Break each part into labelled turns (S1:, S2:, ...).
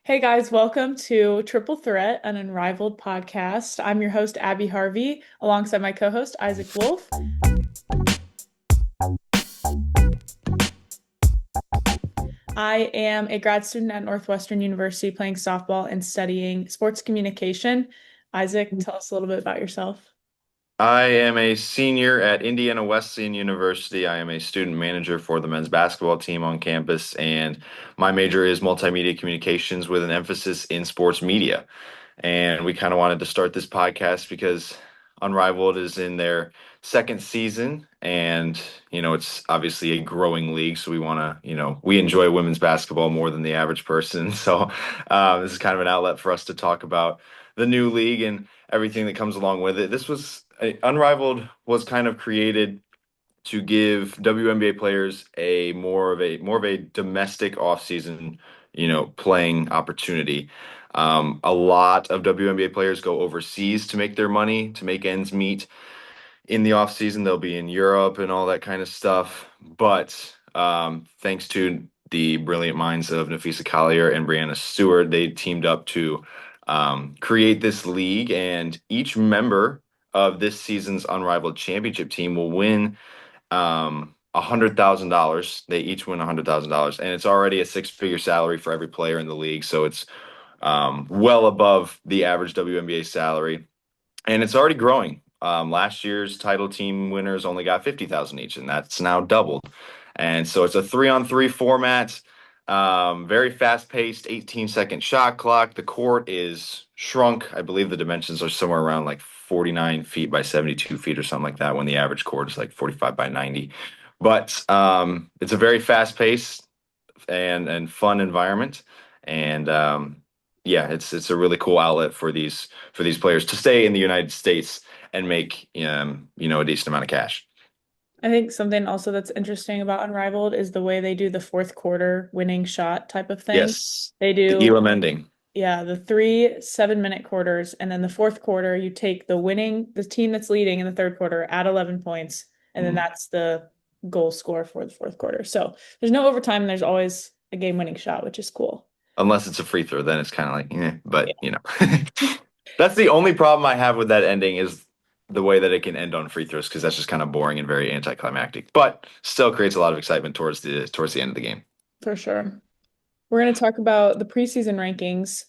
S1: Hey guys, welcome to Triple Threat, an Unrivaled podcast. I'm your host, Abby Harvey, alongside my co-host, Isaac Wolf. I am a grad student at Northwestern University playing softball and studying sports communication. Isaac, tell us a little bit about yourself.
S2: I am a senior at Indiana Wesleyan University. I am a student manager for the men's basketball team on campus, and my major is multimedia communications with an emphasis in sports media. And we kind of wanted to start this podcast because Unrivaled is in their second season, and it's obviously a growing league. So we want to, we enjoy women's basketball more than the average person. So this is kind of an outlet for us to talk about the new league and everything that comes along with it. Unrivaled was kind of created to give WNBA players a more of a domestic offseason, playing opportunity. A lot of WNBA players go overseas to make their money, to make ends meet. In the off season, they'll be in Europe and all that kind of stuff. But thanks to the brilliant minds of Nafisa Collier and Brianna Stewart, they teamed up to create this league, and each member of this season's Unrivaled Championship team will win $100,000. They each win $100,000, and it's already a six-figure salary for every player in the league. So it's well above the average WNBA salary, and it's already growing. Last year's title team winners only got 50,000 each, and that's now doubled. And so it's a three-on-three format, very fast-paced, 18-second shot clock. The court is shrunk. I believe the dimensions are somewhere around like 49 feet by 72 feet or something like that, when the average court is like 45 by 90. But it's a very fast-paced and fun environment, and yeah, it's a really cool outlet for these players to stay in the United States and make a decent amount of cash.
S1: I think something also that's interesting about Unrivaled is the way they do the fourth quarter winning shot type of thing.
S2: Yes,
S1: They
S2: the
S1: do
S2: Elam ending.
S1: Yeah, the three 7-minute quarters, and then the fourth quarter, you take the team that's leading in the third quarter at 11 points, and then
S2: Mhm.
S1: that's the goal score for the fourth quarter. So there's no overtime, and there's always a game-winning shot, which is cool.
S2: Unless it's a free throw, then it's kind of like, but
S1: Yeah.
S2: that's the only problem I have with that ending is the way that it can end on free throws, because that's just kind of boring and very anticlimactic, but still creates a lot of excitement towards the end of the game.
S1: For sure. We're going to talk about the preseason rankings.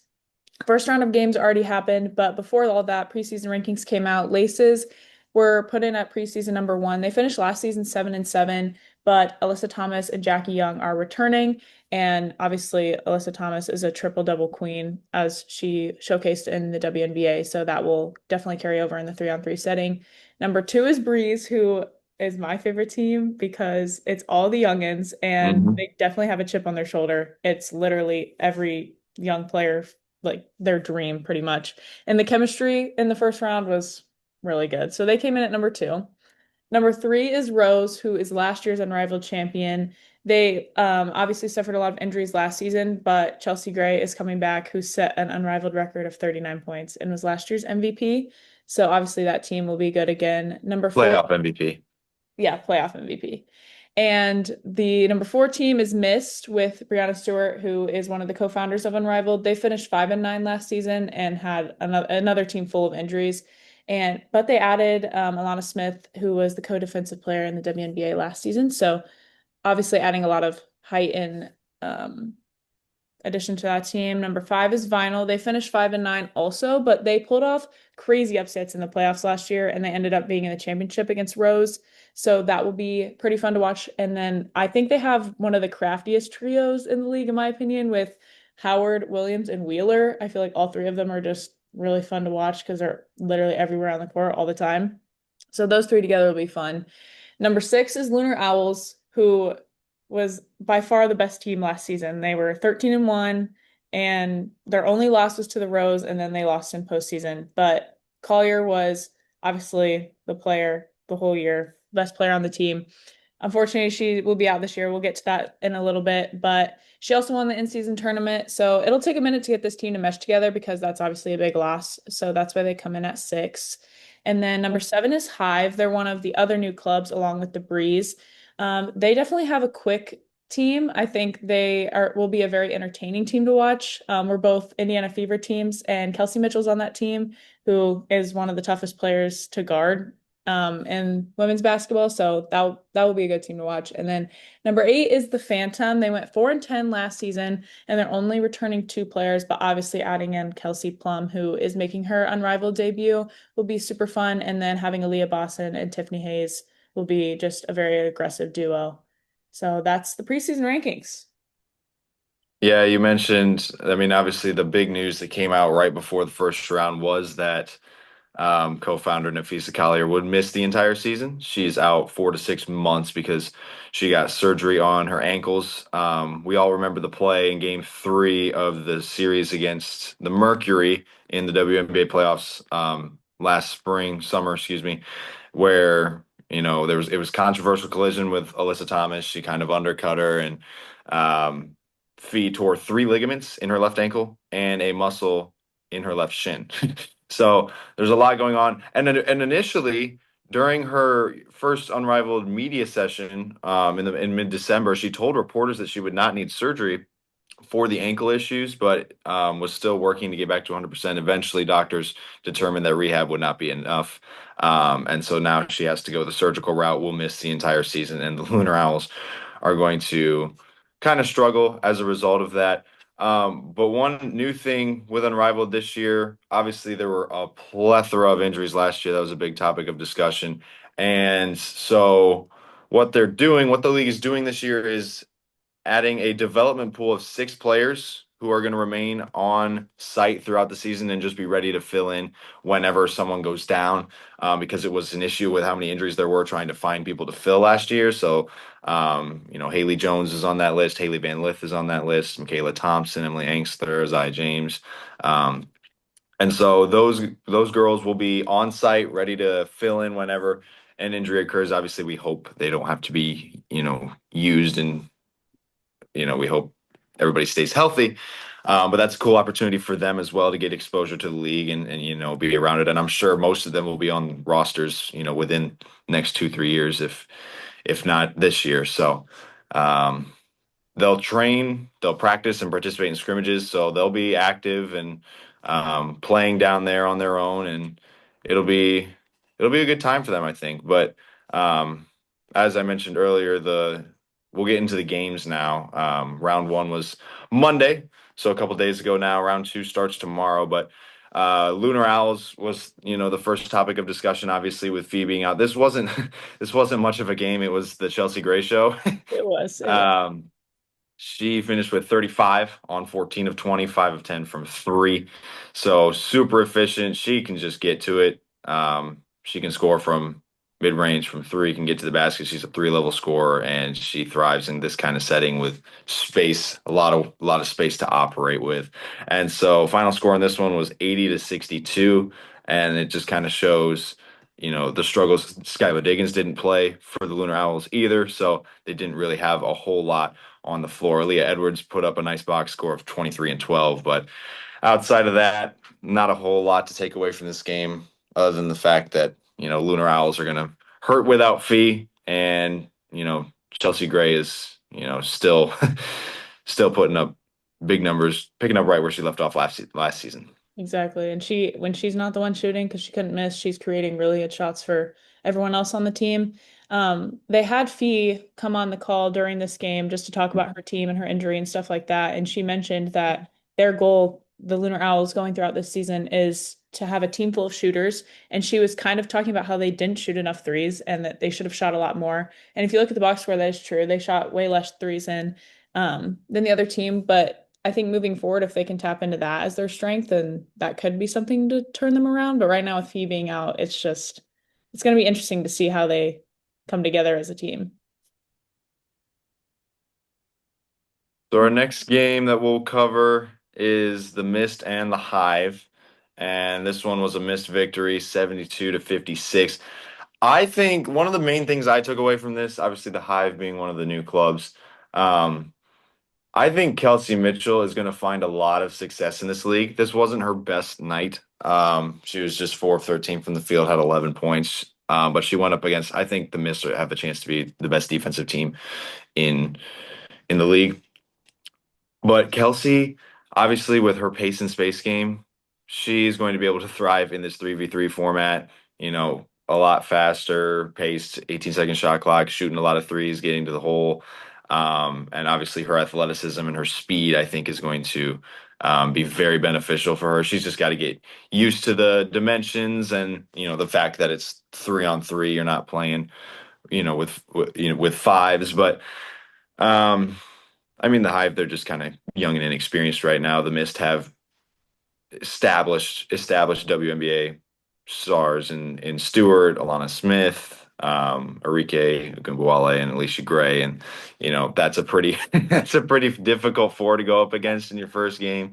S1: First round of games already happened, but before all that, preseason rankings came out. Laces were put in at preseason number one. They finished last season 7-7, but Alyssa Thomas and Jackie Young are returning. And obviously, Alyssa Thomas is a triple-double queen, as she showcased in the WNBA. So that will definitely carry over in the 3-on-3 setting. Number two is Breeze, who is my favorite team because it's all the youngins and
S2: Mhm.
S1: they definitely have a chip on their shoulder. It's literally every young player like their dream pretty much. And the chemistry in the first round was really good. So they came in at number two. Number three is Rose, who is last year's Unrivaled champion. They obviously suffered a lot of injuries last season, but Chelsea Gray is coming back, who set an Unrivaled record of 39 points and was last year's MVP. So obviously that team will be good again. Number four,
S2: Playoff MVP.
S1: yeah, playoff MVP. And the number four team is Mist with Brianna Stewart, who is one of the co-founders of Unrivaled. They finished 5-9 last season and had another team full of injuries. But they added Alana Smith, who was the co-defensive player in the WNBA last season. So obviously adding a lot of height in addition to that team. Number five is Vinyl. They finished 5-9 also, but they pulled off crazy upsets in the playoffs last year and they ended up being in the championship against Rose. So that will be pretty fun to watch. And then I think they have one of the craftiest trios in the league, in my opinion, with Howard, Williams, and Wheeler. I feel like all three of them are just really fun to watch because they're literally everywhere on the court all the time. So those three together will be fun. Number six is Lunar Owls, who was by far the best team last season. They were 13-1, and their only loss was to the Rose, and then they lost in postseason. But Collier was obviously the player the whole year, best player on the team. Unfortunately, she will be out this year. We'll get to that in a little bit, but she also won the in-season tournament. So it'll take a minute to get this team to mesh together because that's obviously a big loss. So that's why they come in at six. And then number seven is Hive. They're one of the other new clubs along with the Breeze. They definitely have a quick team. I think they are will be a very entertaining team to watch. We're both Indiana Fever teams, and Kelsey Mitchell's on that team, who is one of the toughest players to guard in women's basketball. So that will be a good team to watch. And then number 8 is the Phantom. They went 4-10 last season, and they're only returning 2 players, but obviously adding in Kelsey Plum, who is making her Unrivaled debut, will be super fun. And then having Aaliyah Boston and Tiffany Hayes will be just a very aggressive duo. So that's the preseason rankings.
S2: Yeah, you mentioned, I mean, obviously the big news that came out right before the first round was that co-founder Nafisa Collier would miss the entire season. She's out 4 to 6 months because she got surgery on her ankles. We all remember the play in Game 3 of the series against the Mercury in the WNBA playoffs last summer, excuse me, where it was controversial collision with Alyssa Thomas. She kind of undercut her and um, Fee tore 3 ligaments in her left ankle and a muscle in her left shin. So there's a lot going on. And initially, during her first Unrivaled media session in mid-December, she told reporters that she would not need surgery for the ankle issues, but was still working to get back to 100%. Eventually, doctors determined that rehab would not be enough. And so now she has to go the surgical route, will miss the entire season, and the Lunar Owls are going to kind of struggle as a result of that. But one new thing with Unrivaled this year, obviously there were a plethora of injuries last year. That was a big topic of discussion. And so what they're doing, what the league is doing this year is adding a development pool of 6 players who are going to remain on site throughout the season and just be ready to fill in whenever someone goes down, because it was an issue with how many injuries there were trying to find people to fill last year. So, Haley Jones is on that list. Haley Van Lith is on that list. Michaela Thompson, Emily Angster, Zai James. And so those girls will be on site, ready to fill in whenever an injury occurs. Obviously, we hope they don't have to be, used and we hope everybody stays healthy. But that's a cool opportunity for them as well to get exposure to the league and be around it. And I'm sure most of them will be on rosters, within the next 2, 3 years, if not this year. So um, they'll train, they'll practice and participate in scrimmages. So they'll be active and playing down there on their own, and it'll be it'll be a good time for them, I think. But um, as I mentioned earlier, the we'll get into the games now. Round 1 was Monday, so a couple days ago now. Round 2 starts tomorrow, but Lunar Owls was, the first topic of discussion, obviously, with Fee being out. This wasn't this wasn't much of a game. It was the Chelsea Gray show.
S1: It was.
S2: um, she finished with 35 on 14 of 20, 5 of 10 from 3. So super efficient. She can just get to it. She can score from mid-range from 3, can get to the basket. She's a 3-level scorer, and she thrives in this kind of setting with space, a lot of space to operate with. And so final score on this one was 80-62, and it just kind of shows, the struggles. Skylar Diggins didn't play for the Lunar Owls either, so they didn't really have a whole lot on the floor. Leah Edwards put up a nice box score of 23 and 12, but outside of that, not a whole lot to take away from this game other than the fact that, Lunar Owls are going to hurt without Fee, and, Chelsea Gray is, still still putting up big numbers, picking up right where she left off last season.
S1: Exactly. And when she's not the one shooting because she couldn't miss, she's creating really good shots for everyone else on the team. They had Fee come on the call during this game just to talk about her team and her injury and stuff like that. And she mentioned that their goal, the Lunar Owls going throughout this season, is to have a team full of shooters. And she was kind of talking about how they didn't shoot enough threes and that they should have shot a lot more. And if you look at the box score, that is true. They shot way less threes than the other team. But I think moving forward, if they can tap into that as their strength, then that could be something to turn them around. But right now, with Fee being out, it's going to be interesting to see how they come together as a team.
S2: So our next game that we'll cover is the Mist and the Hive. And this one was a Mist victory, 72-56. I think one of the main things I took away from this, obviously the Hive being one of the new clubs, um, I think Kelsey Mitchell is going to find a lot of success in this league. This wasn't her best night. She was just 4 of 13 from the field, had 11 points. But she went up against, I think the Mist have a chance to be the best defensive team in in the league. But Kelsey, obviously, with her pace and space game, she's going to be able to thrive in this 3v3 format. A lot faster paced, 18-second shot clock, shooting a lot of threes, getting to the hole. And obviously, her athleticism and her speed, I think, is going to be very beneficial for her. She's just got to get used to the dimensions and, the fact that it's 3-on-3. You're not playing, with fives. But um, I mean, the Hive, they're just kind of young and inexperienced right now. The Mist have established WNBA stars in Stewart, Alana Smith, Arike Ogunbowale, and Alicia Gray, and that's a pretty that's a pretty difficult four to go up against in your first game.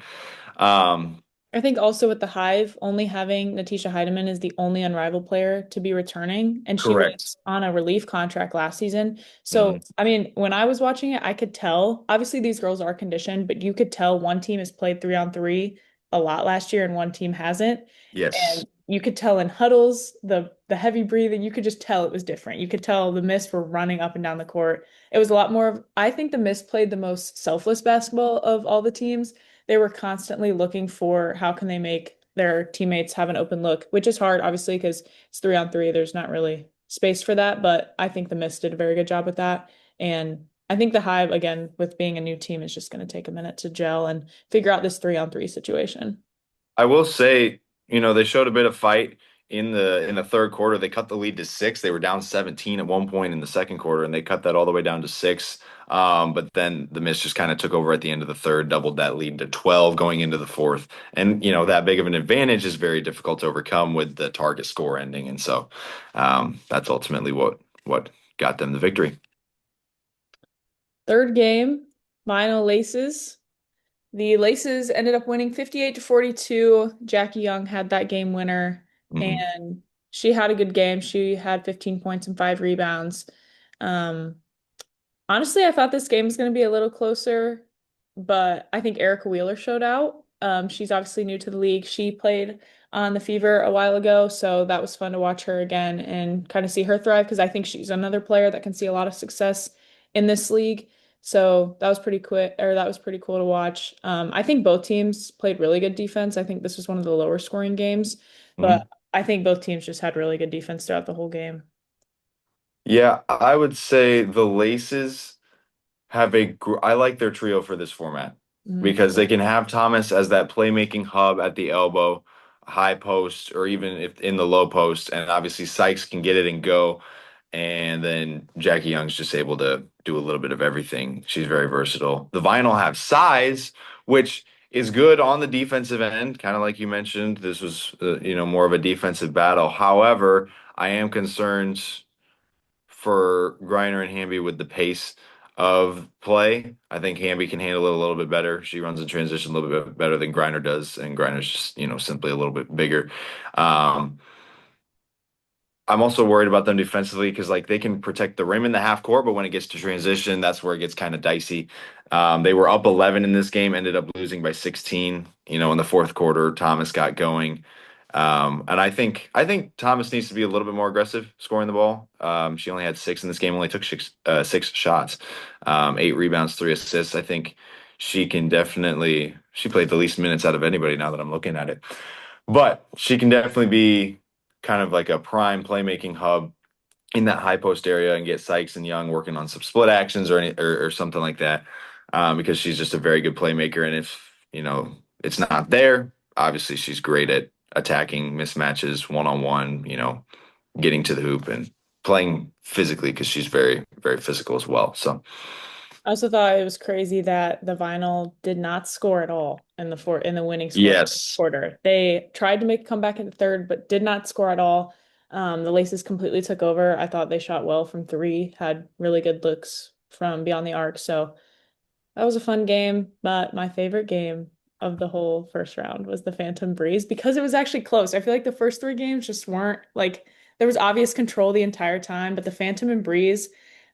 S2: Um,
S1: I think also with the Hive, only having Natisha Heidemann is the only Unrivaled player to be returning, and she
S2: correct.
S1: was on a relief contract last season. So,
S2: Mhm.
S1: I mean, when I was watching it, I could tell, obviously these girls are conditioned, but you could tell one team has played 3-on-3 a lot last year and one team hasn't.
S2: Yes.
S1: And you could tell in huddles, the heavy breathing, you could just tell it was different. You could tell the Mist were running up and down the court. It was a lot more of, I think the Mist played the most selfless basketball of all the teams. They were constantly looking for how can they make their teammates have an open look, which is hard, obviously, because it's 3-on-3. There's not really space for that, but I think the Mist did a very good job with that. And I think the Hive, again, with being a new team, is just going to take a minute to gel and figure out this 3-on-3 situation.
S2: I will say, they showed a bit of fight in the third quarter. They cut the lead to six. They were down 17 at one point in the second quarter, and they cut that all the way down to six. But then the Mist just kind of took over at the end of the third, doubled that lead to 12 going into the fourth. And that big of an advantage is very difficult to overcome with the target score ending. And so that's ultimately what got them the victory.
S1: Third game, Vinyl Laces. The Laces ended up winning 58 to 42. Jackie Young had that game winner,
S2: Mhm.
S1: and she had a good game. She had 15 points and 5 rebounds. Um, Honestly, I thought this game was going to be a little closer, but I think Erica Wheeler showed out. She's obviously new to the league. She played on the Fever a while ago, so that was fun to watch her again and kind of see her thrive because I think she's another player that can see a lot of success in this league. So that was pretty quick, or that was pretty cool to watch. I think both teams played really good defense. I think this was one of the lower scoring games, but
S2: Mhm.
S1: I think both teams just had really good defense throughout the whole game.
S2: Yeah, I would say the Laces I like their trio for this format
S1: Mhm.
S2: because they can have Thomas as that playmaking hub at the elbow, high post, or even if in the low post, and obviously Sykes can get it and go, and then Jackie Young's just able to do a little bit of everything. She's very versatile. The Vinyl have size, which is good on the defensive end, kind of like you mentioned. This was more of a defensive battle. However, I am concerned for Griner and Hamby with the pace of play. I think Hamby can handle it a little bit better. She runs in transition a little bit better than Griner does, and Griner's just, simply a little bit bigger. Um, I'm also worried about them defensively because like they can protect the rim in the half court, but when it gets to transition, that's where it gets kind of dicey. They were up 11 in this game, ended up losing by 16. In the fourth quarter, Thomas got going. And I think Thomas needs to be a little bit more aggressive scoring the ball. She only had six in this game, only took six shots, 8 rebounds, 3 assists. I think she played the least minutes out of anybody now that I'm looking at it. But she can definitely be kind of like a prime playmaking hub in that high post area and get Sykes and Young working on some split actions or something like that. Because she's just a very good playmaker. And if, it's not there, obviously she's great at attacking mismatches one on one, getting to the hoop and playing physically because she's very, very physical as well. So,
S1: I also thought it was crazy that the Vinyl did not score at all in the winning score for the
S2: yes.
S1: quarter. They tried to make a comeback in the third, but did not score at all. The Laces completely took over. I thought they shot well from three, had really good looks from beyond the arc. So that was a fun game, but my favorite game of the whole first round was the Phantom Breeze because it was actually close. I feel like the first three games just weren't like there was obvious control the entire time, but the Phantom and Breeze,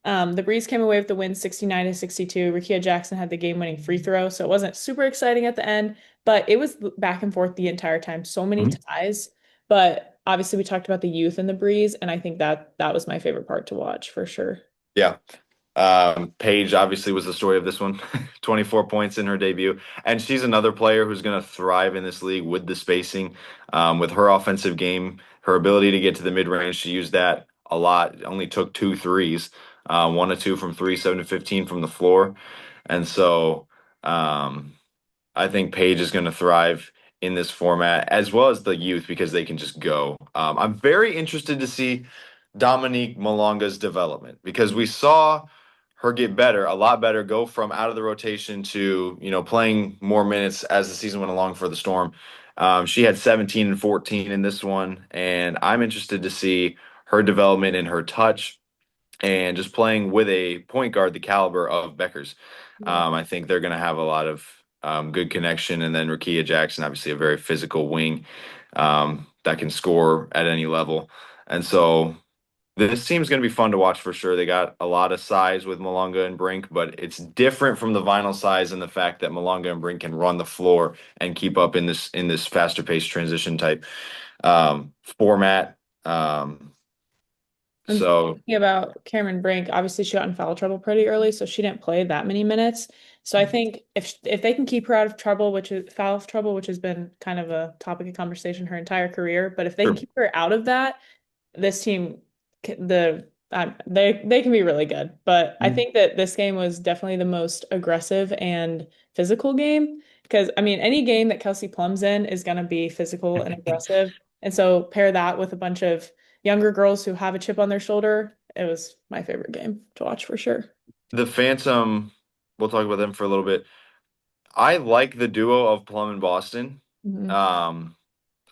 S1: the Breeze came away with the win 69 to 62. Rikia Jackson had the game-winning free throw, so it wasn't super exciting at the end, but it was back and forth the entire time. So many
S2: Mhm.
S1: ties, but obviously we talked about the youth in the Breeze, and I think that was my favorite part to watch for sure.
S2: Yeah. Paige obviously was the story of this one. 24 points in her debut. And she's another player who's going to thrive in this league with the spacing, with her offensive game, her ability to get to the mid-range. She used that a lot. Only took two threes, 1 to 2 from three, 7 to 15 from the floor. And so I think Paige is going to thrive in this format as well as the youth because they can just go. I'm very interested to see Dominique Malonga's development because we saw her get better, a lot better, go from out of the rotation to, playing more minutes as the season went along for the Storm. She had 17 and 14 in this one, and I'm interested to see her development in her touch and just playing with a point guard the caliber of Becker's.
S1: Yeah.
S2: I think they're going to have a lot of good connection. And then Rakia Jackson, obviously a very physical wing that can score at any level. And so this team's going to be fun to watch for sure. They got a lot of size with Malonga and Brink, but it's different from the vinyl size in the fact that Malonga and Brink can run the floor and keep up in this faster paced transition type format.
S1: And
S2: So
S1: thinking about Cameron Brink, obviously she got in foul trouble pretty early, so she didn't play that many minutes. So I think if they can keep her out of trouble, which is foul trouble, which has been kind of a topic of conversation her entire career, but if they can
S2: sure.
S1: keep her out of that, this team, they can be really good. But I think that this game was definitely the most aggressive and physical game because I mean any game that Kelsey Plum's in is going to be physical and aggressive, and so pair that with a bunch of younger girls who have a chip on their shoulder. It was my favorite game to watch for sure.
S2: The Phantom, we'll talk about them for a little bit. I like the duo of Plum and Boston.
S1: Mhm.
S2: Um,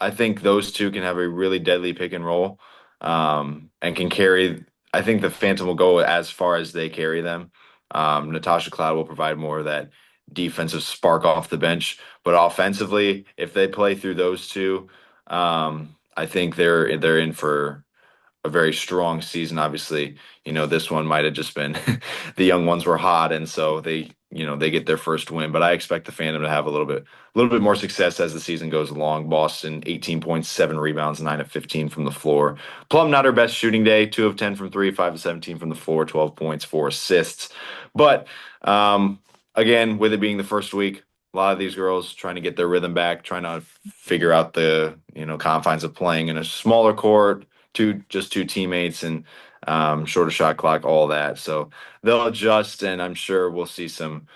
S2: I think those two can have a really deadly pick and roll, and can carry. I think the Phantom will go as far as they carry them. Natasha Cloud will provide more of that defensive spark off the bench, but offensively, if they play through those two, I think they're in for a very strong season. Obviously, this one might have just been the young ones were hot, and so they get their first win. But I expect the Phantom to have a little bit more success as the season goes along. Boston, 18 points, 7 rebounds, 9 of 15 from the floor. Plum, not her best shooting day, 2 of 10 from three, 5 of 17 from the floor, 12 points, 4 assists. But again, with it being the first week, a lot of these girls trying to get their rhythm back, trying to figure out the confines of playing in a smaller court, two teammates, and shorter shot clock, all that. So they'll adjust, and I'm sure we'll see some,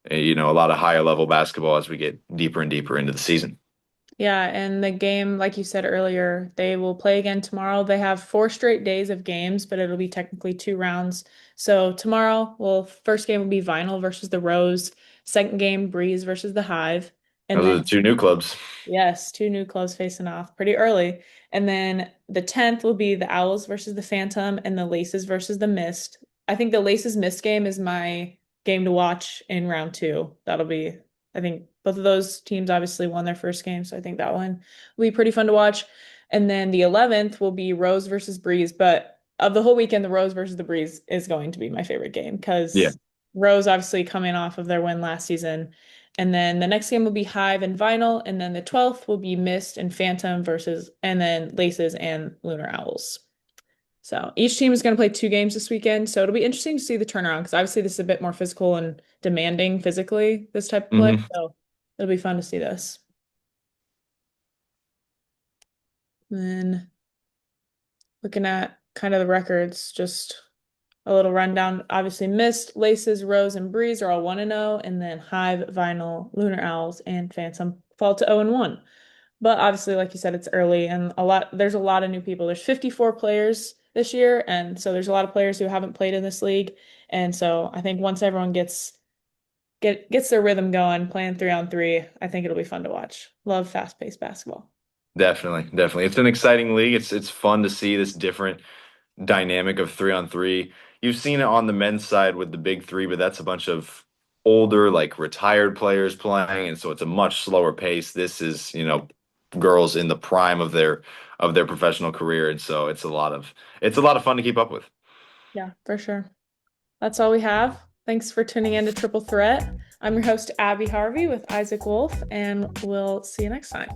S2: a lot of higher level basketball as we get deeper and deeper into the season.
S1: Yeah, and the game, like you said earlier, they will play again tomorrow. They have 4 straight days of games, but it'll be technically 2 rounds. So tomorrow, well, first game will be Vinyl versus the Rose. Second game, Breeze versus the Hive. And
S2: Those
S1: then,
S2: are the two new clubs.
S1: yes, two new clubs facing off pretty early. And then the 10th will be the Owls versus the Phantom and the Laces versus the Mist. I think the Laces Mist game is my game to watch in round two. I think both of those teams obviously won their first game, so I think that one will be pretty fun to watch. And then the 11th will be Rose versus Breeze, but of the whole weekend, the Rose versus the Breeze is going to be my favorite game
S2: Yeah,
S1: because Rose obviously coming off of their win last season. And then the next game will be Hive and Vinyl, and then the 12th will be Mist and Phantom versus, and then Laces and Lunar Owls. So each team is going to play 2 games this weekend. So it'll be interesting to see the turnaround because obviously this is a bit more physical and demanding physically, this type of play.
S2: hmm
S1: So it'll be fun to see this. And then looking at kind of the records, just a little rundown. Obviously, Mist, Laces, Rose, and Breeze are all 1-0, and then Hive, Vinyl, Lunar Owls, and Phantom fall to 0-1. But obviously, like you said, it's early and there's a lot of new people. There's 54 players this year, and so there's a lot of players who haven't played in this league. And so I think once everyone gets their rhythm going, playing 3-on-3, I think it'll be fun to watch. Love fast-paced basketball.
S2: Definitely, definitely. It's an exciting league. It's fun to see this different dynamic of 3-on-3. You've seen it on the men's side with the big three, but that's a bunch of older, like retired players playing, and so it's a much slower pace. This is, girls in the prime of their professional career, and so it's a lot of fun to keep up with.
S1: Yeah, for sure. That's all we have. Thanks for tuning in to Triple Threat. I'm your host, Abby Harvey with Isaac Wolf, and we'll see you next time.